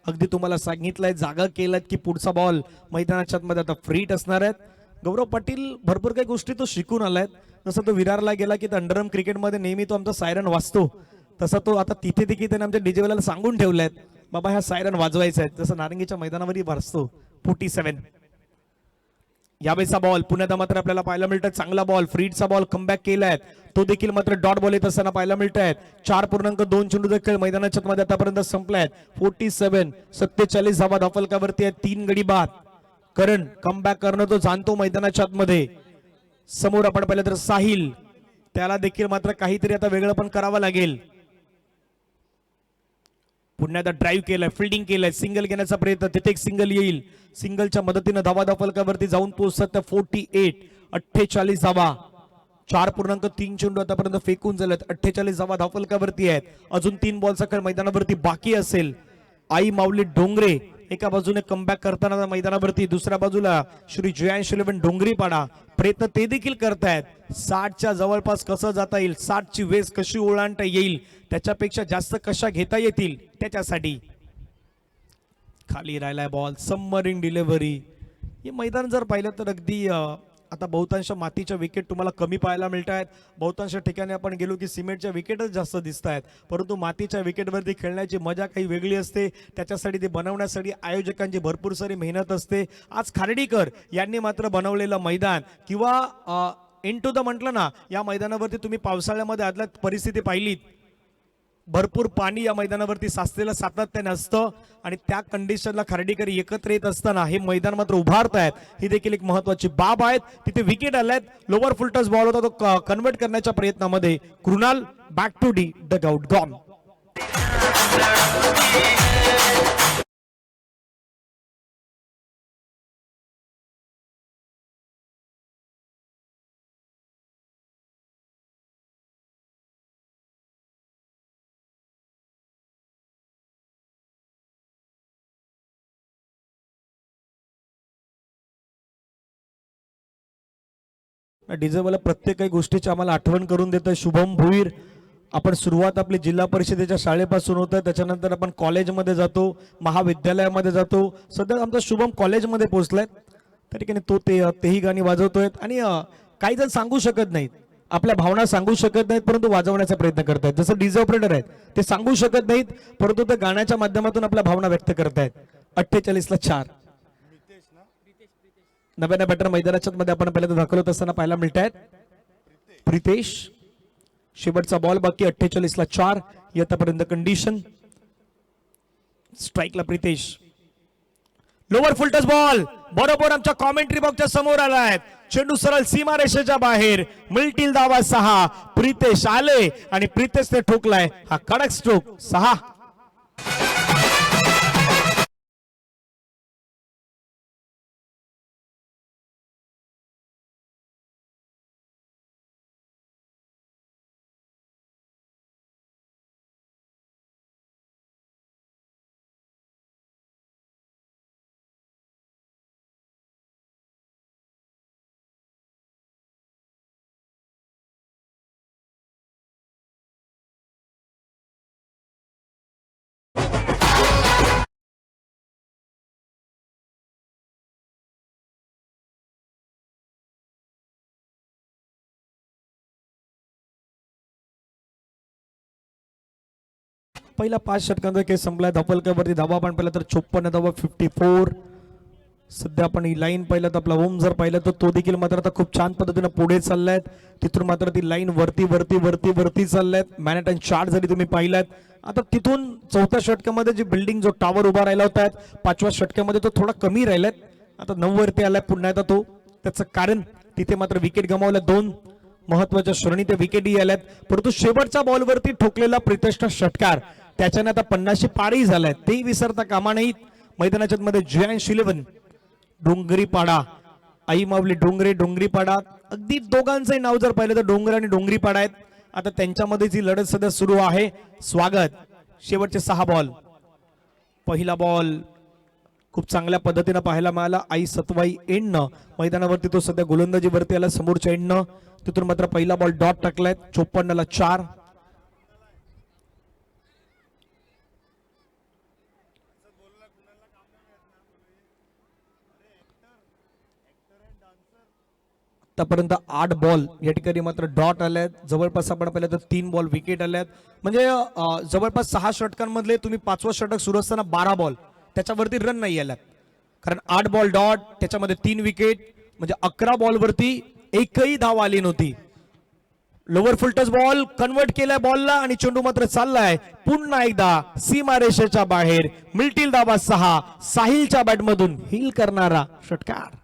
अगदी तुम्हाला सांगितलंय, जागा केलात की पुढचा बॉल मैदानाच्या मध्ये आता फ्रीट असणार आहेत. गौरव पाटील भरपूर काही गोष्टी तो शिकून आलाय. जसं तो विरारला गेला की अंडरआर्म क्रिकेटमध्ये नेहमी तो आमचा सायरन वाजतो, तसा तो आता तिथे देखील त्याने आमच्या डीजेवाल्याला सांगून ठेवलाय बाबा ह्या सायरन वाजवायचा आहे, जसं नारंगीच्या मैदानावरही वाजतो. 47 यावेळेचा बॉल पुण्यात मात्र आपल्याला पाहायला मिळतात. चांगला बॉल, फ्रीडचा बॉल कमबॅक केलाय, तो देखील मात्र डॉट बॉल येत असताना पाहायला मिळत आहेत. 4.2 चेंडू देखील मैदानाच्या मध्ये आतापर्यंत संपलाय. 47 47 धावा धाफलकावरती आहेत, 3 गडी बाद. करण कमबॅक करणं तो जाणतो मैदानाच्या आतमध्ये. समोर आपण पाहिलं तर साहिल, त्याला देखील मात्र काहीतरी आता वेगळं पण करावं लागेल. पुन्हा आता ड्राईव्ह केलाय, फिल्डिंग केलाय, सिंगल घेण्याचा प्रयत्न, तिथे एक सिंगल येईल. सिंगलच्या मदतीने धावा धाफलकावरती जाऊन पोहोचतात 48 धावा. 4.3 चेंडू आतापर्यंत फेकून झालेत, 48 धावा धाफलकावरती आहेत. अजून 3 बॉलचा खेळ मैदानावरती बाकी असेल. आई माऊली डोंगरे एका बाजूने कमबॅक करताना मैदानावरती, दुसऱ्या बाजूला श्री GS11 डोंगरीपाडा प्रयत्न ते देखील करतायत. 60च्या जवळपास कसं जाता येईल, 60ची वेस कशी ओलांडता येईल, त्याच्यापेक्षा जास्त कशा घेता येतील त्याच्यासाठी. खाली राहिलाय बॉल, सबमरीन डिलिव्हरी. हे मैदान जर पाहिलं तर अगदी आता बहुतांश मातीच्या विकेट तुम्हाला कमी पाहायला मिळत आहेत. बहुतांश ठिकाणी आपण गेलो की सिमेंटच्या विकेटच जास्त दिसत आहेत, परंतु मातीच्या विकेटवरती खेळण्याची मजा काही वेगळी असते. त्याच्यासाठी ते बनवण्यासाठी आयोजकांची भरपूर सारी मेहनत असते. आज खार्डीकर यांनी मात्र बनवलेलं मैदान किंवा इनटू द म्हटलं ना, या मैदानावरती तुम्ही पावसाळ्यामध्ये आदल्या परिस्थिती पाहिलीत, भरपूर पाणी या मैदानावरती साचलेलं सातत्याने असतं आणि त्या कंडिशनला खार्डीकर एकत्र येत असताना हे मैदान मात्र उभारतायत, ही देखील एक महत्वाची बाब आहे. तिथे विकेट आल्यात, लोअर फुलटस बॉल होता तो कन्वर्ट करण्याच्या प्रयत्नामध्ये Krunal back to the dugout gone. DJ वाला प्रत्येक काही गोष्टीची आम्हाला आठवण करून देतोय. शुभम भुईर, आपण सुरुवात आपली जिल्हा परिषदेच्या शाळेपासून होत आहे, त्याच्यानंतर आपण कॉलेजमध्ये जातो, महाविद्यालयामध्ये जातो, सध्या आमचा शुभम कॉलेजमध्ये पोहोचलाय. त्या ठिकाणी तो तेही गाणी वाजवतोय. आणि काही जण सांगू शकत नाहीत, आपल्या भावना सांगू शकत नाहीत, परंतु वाजवण्याचा प्रयत्न करतायत. जसं डीजे ऑपरेटर आहेत, ते सांगू शकत नाहीत, परंतु ते गाण्याच्या माध्यमातून आपल्या भावना व्यक्त करतायत. 48-4 नव्याने बॅटर मैदानाच्या मध्ये आपण पहिल्यांदा दाखवत असताना पाहायला मिळत आहेत. प्रितेश, शेवटचा बॉल बाकी. 48-4 येतापर्यंत कंडिशन. स्ट्राईकला Pritesh, lower full toss ball बरोबर आमच्या कॉमेंट्री बॉक्सच्या समोर आलाय. चेंडू सरळ सीमा रेषेच्या बाहेर. मिळतील धावा 6. प्रितेश आले आणि प्रितेशने ठोकलाय हा कडक स्ट्रोक. 6. पहिला 5 षटकांचा खेळ संपला. धपलकावरती धावा आपण पाहिलं तर 54 धावा, 54. सध्या आपण ही लाईन पाहिलं तर आपला ओम जर पाहिलं तर तो देखील मात्र आता खूप छान पद्धतीने पुढे चाललाय. तिथून मात्र ती लाईन वरती वरती वरती वरती चाललाय. मॅनहॅटन चार्ट जरी तुम्ही पाहिलात, आता तिथून 4थ्या षटकामध्ये जी बिल्डिंग जो टावर उभा राहिला होता, 5व्या षटकामध्ये तो थोडा कमी राहिलाय. आता 9 वरती आलाय पुन्हा एकदा तो. त्याचं कारण तिथे मात्र विकेट गमावल्या. 2 महत्वाच्या श्रेणी ते विकेटही आल्यात, परंतु शेवटच्या बॉलवरती ठोकलेला प्रितेशचा षटकार त्याच्याने आता 50ची पारही झालाय. तेही विसरता कामा नाहीत. मैदानाच्या मध्ये जयंश 11, डोंगरीपाडा, आई माऊली डोंगरे, डोंगरीपाडा. अगदी दोघांचंही नाव जर पाहिलं तर डोंगर आणि डोंगरीपाडा आहेत. आता त्यांच्यामध्ये जी लढत सध्या सुरू आहे. स्वागत. शेवटचे 6 बॉल. पहिला बॉल खूप चांगल्या पद्धतीने पाहायला मिळाला. आई सतवाई एंडनं मैदानावरती तो सध्या गोलंदाजीवरती आला समोरच्या एंडनं. तिथून मात्र पहिला बॉल डॉट टाकलाय. 54-4. आतापर्यंत 8 बॉल या ठिकाणी मात्र डॉट आल्यात. जवळपास आपण पाहिलं तर 3 बॉल विकेट आल्यात. म्हणजे जवळपास 6 षटकांमधले तुम्ही 5वं षटक सुरू असताना 12 बॉल त्याच्यावरती रन नाही आल्यात, कारण 8 बॉल डॉट, त्याच्यामध्ये 3 विकेट, म्हणजे 11 बॉलवरती एकही धाव आली नव्हती. Lower full toss ball convert केलाय बॉलला आणि चेंडू मात्र चाललाय पुन्हा एकदा सीमारेषेच्या बाहेर. मिळतील धावा 6. साहिलच्या बॅटमधून हिल करणारा षटकार.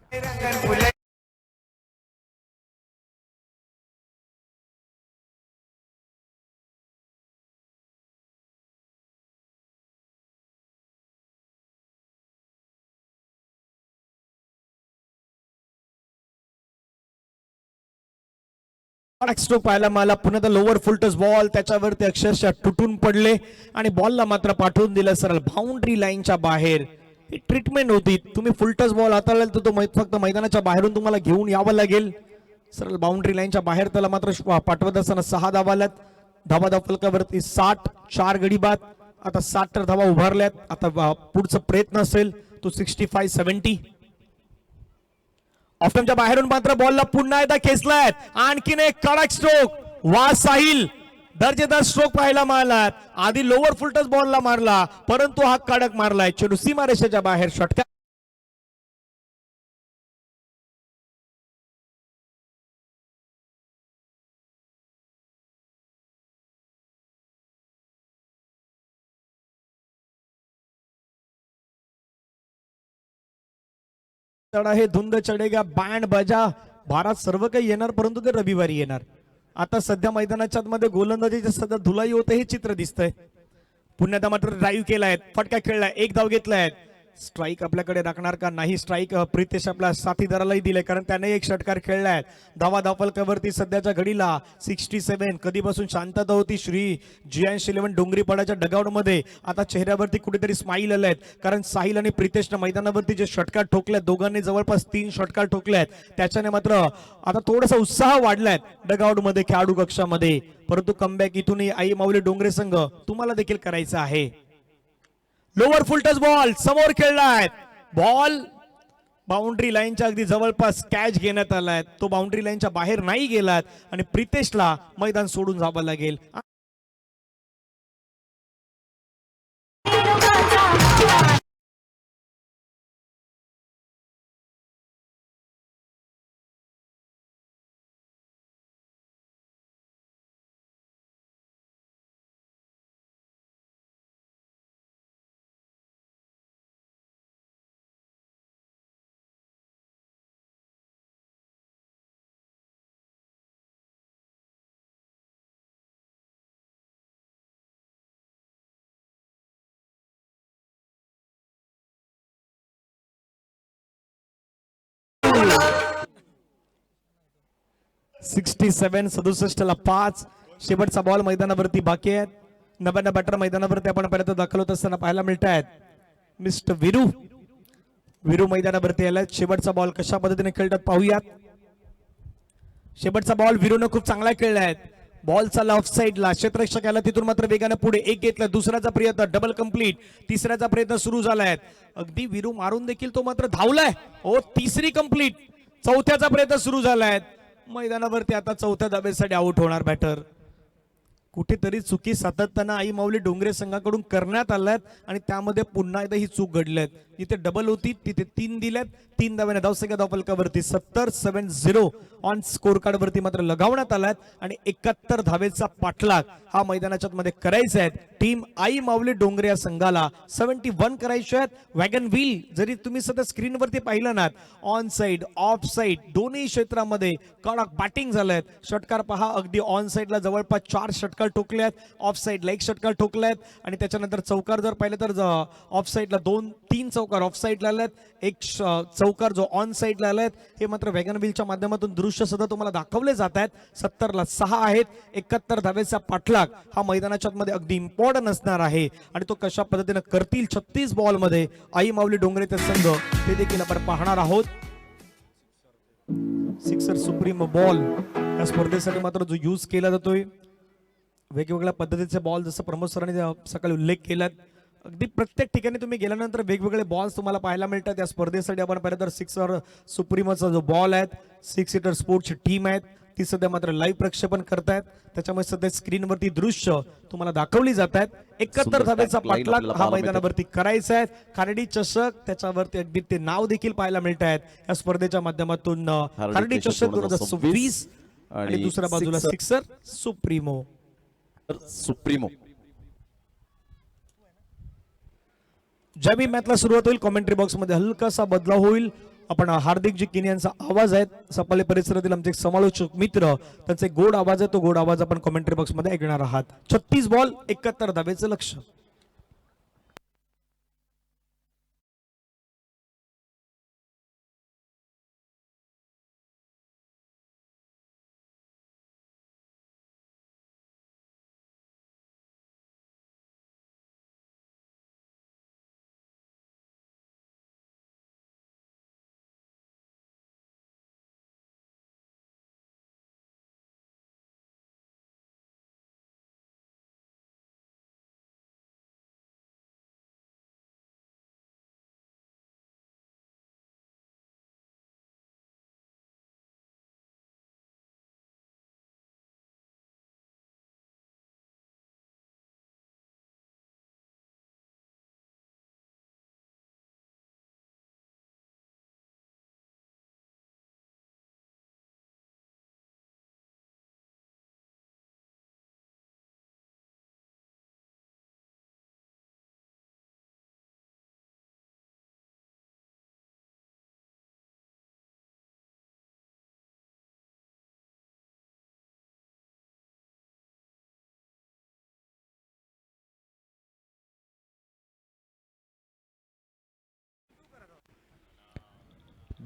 स्ट्रोक पाहायला मला पुन्हा लोअर फुल टच बॉल, त्याच्यावरती अक्षरशः तुटून पडले आणि बॉलला मात्र पाठवून दिलं सरळ बाउंड्री लाईनच्या बाहेर. ही ट्रीटमेंट होती. तुम्ही फुल टच बॉल हाताळला तर तो फक्त मैदानाच्या बाहेरून तुम्हाला घेऊन यावं लागेल. सरळ बाउंड्री लाईनच्या बाहेर त्याला मात्र पाठवत असताना 6 धावा आल्यात. धावा फलकावरती 60, 4 गडी बाद. आता 60 धावा उभारल्यात. आता पुढचा प्रयत्न असेल तो 65-70. ऑफटमच्या बाहेरून मात्र बॉलला पुन्हा एकदा खेचलाय. आणखीन एक कडक स्ट्रोक. वा साहिल, दर्जेदार स्ट्रोक पाहायला मिळाला. आधी लोअर फुल टच बॉलला मारला, परंतु हा कडक मारलाय. चेंडू सीमारेषेच्या बाहेर. षटकार. हे धुंद चढेगा बँड बजा, भारत सर्व काही येणार, परंतु ते रविवारी येणार. आता सध्या मैदानाच्या मध्ये गोलंदाजीचे सध्या धुलाई होते हे चित्र दिसतंय. पुन्हा मात्र ड्राईव्ह केलाय, फटका खेळलाय, 1 धाव घेतलाय. स्ट्राईक आपल्याकडे राखणार का नाही स्ट्राईक प्रितेश आपल्या साथीदारालाही दिले कारण त्याने एक षटकार खेळलाय धावा धापलकावरती सध्याच्या घडीला 67 कधीपासून शांतता होती श्री जियांश 11 डोंगरीपाड्याच्या डगआउट मध्ये आता चेहऱ्यावरती कुठेतरी स्माईल आलेत कारण साहिल आणि प्रितेशनं मैदानावरती जे षटकार ठोकलेत दोघांनी जवळपास 3 षटकार ठोकलेत त्याच्याने मात्र आता थोडासा उत्साह वाढलाय डगआउट मध्ये खेळाडू कक्षामध्ये परंतु कमबॅक इथूनही आई माऊली डोंगरे संघ तुम्हाला देखील करायचं आहे लोअर फुल टच बॉल समोर खेळलाय बॉल बाउंड्री लाईनच्या अगदी जवळपास कॅच घेण्यात आलाय तो बाउंड्री लाईनच्या बाहेर नाही गेलात आणि प्रितेशला मैदान सोडून जावं लागेल सिक्स्टी 67 ला 5 शेवटचा बॉल मैदानावरती बाकी आहेत नव्याण्णव बॅटर मैदानावरती आपण पर्यंत दाखल होत असताना पाहायला मिळत आहेत मिस्टर विरू मैदानावरती आलाय शेवटचा बॉल कशा पद्धतीने खेळतात पाहूयात शेवटचा बॉल विरूनं खूप चांगला खेळलाय बॉल चालला ऑफ साईडला क्षेत्ररक्षकाला तिथून मात्र वेगाने पुढे एक घेतला दुसऱ्याचा प्रयत्न डबल कंप्लीट तिसऱ्याचा प्रयत्न सुरू झालाय अगदी विरू मारून देखील तो मात्र धावलाय हो तिसरी कंप्लीट चौथ्याचा प्रयत्न सुरू झालाय मैदानावरती आता चौथ्या धाब्यासाठी आउट होणार बॅटर कुठेतरी चुकी सातत्यानं आई माऊली डोंगरे संघाकडून करण्यात आल्यात आणि त्यामध्ये पुन्हा एकदा ही चूक घडल्यात जिथे डबल होती तिथे 3 दिल्यात 3 धाव्याने धावसंख्या धावफलकावरती 70-70 ऑन स्कोर कार्ड वरती मात्र लगावण्यात आलात आणि 71 धावेचा पाठलाग हा मैदानाच्या मध्ये करायचा आहे टीम आई माऊली डोंगरे या संघाला 71 करायचे आहेत वॅगन व्हील जरी तुम्ही सध्या स्क्रीनवरती पाहिलं ना ऑन साइड ऑफ साइड दोन्ही क्षेत्रामध्ये कडक बॅटिंग झालंय षटकार पहा अगदी ऑन साइडला जवळपास 4 षटकार ठोकल्यात ऑफ साइडला 1 षटकार ठोकल्यात आणि त्याच्यानंतर चौकार जर पाहिलं तर ऑफ साइडला 2-3 चौकार ऑफ साइडला आल्यात एक चौकार जो ऑन साइडला आलाय हे मात्र वॅगन व्हीलच्या माध्यमातून दृश्य सुद्धा तुम्हाला दाखवले जात आहेत 70 ला 6 आहेत 71 धावेचा पाठलाग हा मैदानाच्या मध्ये अगदी इम्पॉर्टंट असणार आहे आणि तो कशा पद्धतीने करतील 36 बॉल मध्ये आई माऊली डोंगरेचा संघ ते देखील आपण पाहणार आहोत सिक्सर सुप्रीम बॉल या स्पर्धेसाठी मात्र जो यूज केला जातोय वेगवेगळ्या पद्धतीचे बॉल जसं प्रमोद सरांनी सकाळी उल्लेख केला अगदी प्रत्येक ठिकाणी तुम्ही गेल्यानंतर वेगवेगळे बॉल्स तुम्हाला पाहायला मिळतात या स्पर्धेसाठी आपण पाहिलं तर सिक्सर सुप्रीमचा जो बॉल आहे 6 सीटर स्पोर्ट्सची टीम आहे ती सध्या मात्र लाईव्ह प्रक्षेपण करतायत त्याच्यामुळे सध्या स्क्रीनवरती दृश्य तुम्हाला दाखवली जात आहेत 71 धावेचा पाठलाग हा मैदानावरती करायचा आहे खार्डी चषक त्याच्यावरती अगदी ते नाव देखील पाहायला मिळत आहेत या स्पर्धेच्या माध्यमातून खार्डी चषक 2026 आणि दुसऱ्या बाजूला सिक्सर सुप्रीमो ज्यावेळी मॅचला सुरुवात होईल कॉमेंट्री बॉक्स मध्ये हलकासा बदलाव होईल आपण हार्दिक जी किनी यांचा आवाज आहे सपाले परिसरातील आमचे समालोचक मित्र त्यांचे गोड आवाज आहे तो गोड आवाज आपण कॉमेंट्री बॉक्स मध्ये ऐकणार आहात 36 बॉल 71 धावेचं लक्ष्य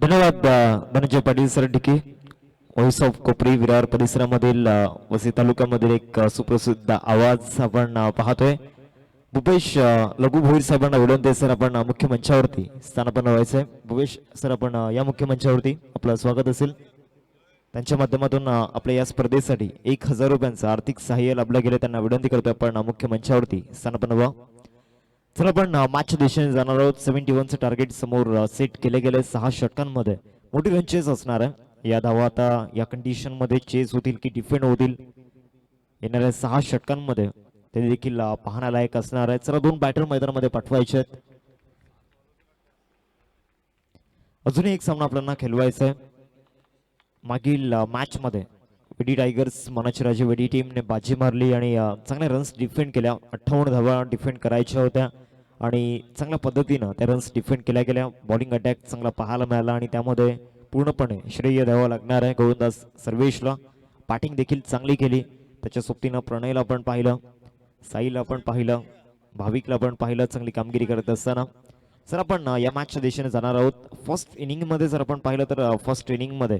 धन्यवाद Dhananjay Patil sir DK. Voice of Kopari Virar परिसरामधील वसई तालुक्यामधील एक सुप्रसिद्ध आवाज आपण पाहतोय. भूपेश लघु भोईर साहेबांना विनंती सर आपण मुख्य मंचावरती स्थानापन्न व्हायचंय. भूपेश सर आपण या मुख्य मंचावरती आपलं स्वागत असेल. त्यांच्या माध्यमातून आपल्या या स्पर्धेसाठी 1000 रुपयांचं आर्थिक सहाय्य लाभलं गेलं. त्यांना विनंती करतोय आपण मुख्य मंचावरती स्थानापन्न व्हा. चला आपण मॅच दिशेने जाणार आहोत. 71चं टार्गेट समोर सेट केले गेले. 6 षटकांमध्ये मोठी रन चेस असणार आहे. या धावा आता या कंडिशन मध्ये चेस होतील की डिफेंड होतील येणाऱ्या 6 षटकांमध्ये ते देखील पाहण्यालायक असणार आहे. चला 2 बॅटर मैदानामध्ये पाठवायचे आहेत. अजूनही एक सामना आपल्याला खेळवायचा आहे. मागील मॅच मध्ये वेडी टायगर्स मनाची राजे वेडी टीमने बाजी मारली आणि चांगल्या रन्स डिफेंड केल्या. 58 धावा डिफेंड करायच्या होत्या आणि चांगल्या पद्धतीनं त्या रन्स डिफेंड केल्या गेल्या. बॉलिंग अटॅक चांगला पाहायला मिळाला आणि त्यामध्ये पूर्णपणे श्रेय द्यावं लागणार आहे गोलंदाज सर्वेशला. बॅटिंग देखील चांगली केली. त्याच्या सोबतीनं प्रणयला आपण पाहिलं, साईला आपण पाहिलं, भाविकला आपण पाहिलं चांगली कामगिरी करत असताना. सर आपण या मॅचच्या दिशेने जाणार आहोत. फर्स्ट इनिंग मध्ये जर आपण पाहिलं तर फर्स्ट इनिंग मध्ये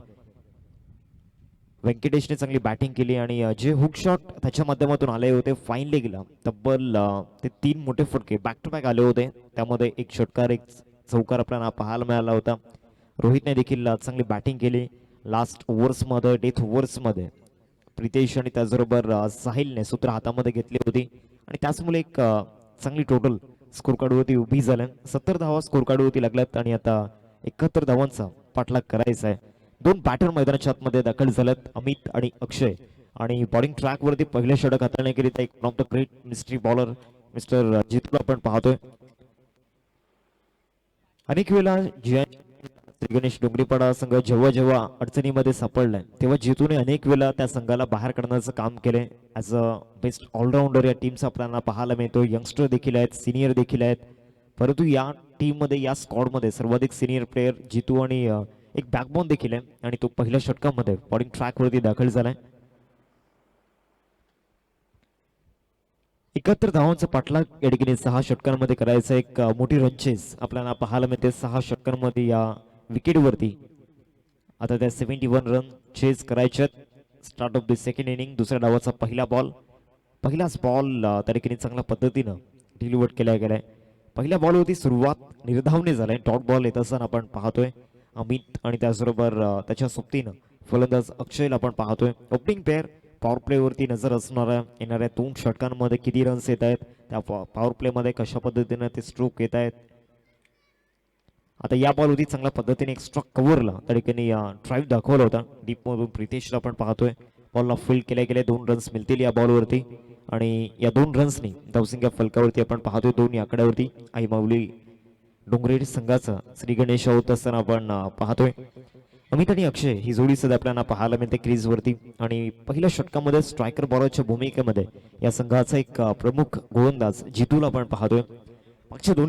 व्यंकटेशने चांगली बॅटिंग केली आणि जे हुक शॉट त्याच्या माध्यमातून आले होते फाईन लेगला तब्बल ते 3 मोठे फटके बॅक टू बॅक आले होते. त्यामध्ये एक षटकार एक चौकार आपल्याला पाहायला मिळाला होता. रोहितने देखील चांगली बॅटिंग केली. लास्ट ओव्हर्समध्ये डेथ ओव्हर्समध्ये प्रितेश आणि त्याचबरोबर साहिलने सूत्र हातामध्ये घेतली होती आणि त्याचमुळे एक चांगली टोटल स्कोर कार्डवरती उभी झाल्या. 70 धावा स्कोर कार्डवरती लागल्यात आणि आता 71 धावांचा पाठलाग करायचा आहे. 2 बॅटर मैदानाच्या आतमध्ये दाखल झालेत अमित आणि अक्षय आणि बॉलिंग ट्रॅक वरती पहिल्या षटक हाताळणी केली तर एक one of the great mystery bowler mister जितूला आपण पाहतोय. अनेक वेळा श्री गणेश डोंगरीपाडा संघ जेव्हा जेव्हा अडचणीमध्ये सापडलाय तेव्हा जितूने अनेक वेळा त्या संघाला बाहेर काढण्याचं काम केलंय. ॲज अ बेस्ट ऑलराऊंडर या टीमचा आपल्याला पाहायला मिळतो. यंगस्टर देखील आहेत, सिनियर देखील आहेत, परंतु या टीम मध्ये या स्क्वॉड मध्ये सर्वाधिक सिनियर प्लेयर जितू आणि एक बॅकबोन देखील आहे आणि तो पहिल्या षटकामध्ये बॉलिंग ट्रॅक वरती दाखल झालाय. 71 धावांचा पाठलाग या ठिकाणी 6 षटकांमध्ये करायचा. एक मोठी रनचेस आपल्याला पाहायला मिळते 6 षटकांमध्ये या विकेट वरती. आता त्या 71 रन चेस करायच्यात. Start of the second inning. दुसऱ्या डावाचा पहिलाच बॉल त्या ठिकाणी चांगल्या पद्धतीनं डिलिव्हर केला गेलाय. पहिल्या बॉलवरती सुरुवात निर्धावने झालाय. डॉट बॉल येत असताना आपण पाहतोय अमित आणि त्याचबरोबर त्याच्या सोबतीनं फलंदाज अक्षयला आपण पाहतोय. ओपनिंग पेअर पॉवर प्ले वरती नजर असणाऱ्या येणाऱ्या 2 षटकांमध्ये किती रन्स येत आहेत, त्या पॉवर प्ले मध्ये कशा पद्धतीने ते स्ट्रोक येत आहेत. आता या बॉल होती चांगल्या पद्धतीने एक स्ट्रोक कव्हरला त्या ठिकाणी ड्राईव्ह दाखवला होता. डीप मधून प्रितेशला आपण पाहतोय. बॉलला फील्ड केल्या गेल्या 2 रन्स मिळतील या बॉलवरती आणि या 2 रन्सनी धावसंख्या फलकावरती आपण पाहतोय 2 या आकड्यावरती. आई माऊली डोंगरेड संघाचा श्री गणेश होत असताना आपण पाहतोय. अमित आणि अक्षय ही जोडी सध्या आपल्याला पाहायला मिळते क्रीज वरती आणि पहिल्या षटकामध्ये स्ट्रायकर बॉलरच्या भूमिकेमध्ये या संघाचा एक प्रमुख गोलंदाज जितूला आपण पाहतोय. मागच्या दोन्ही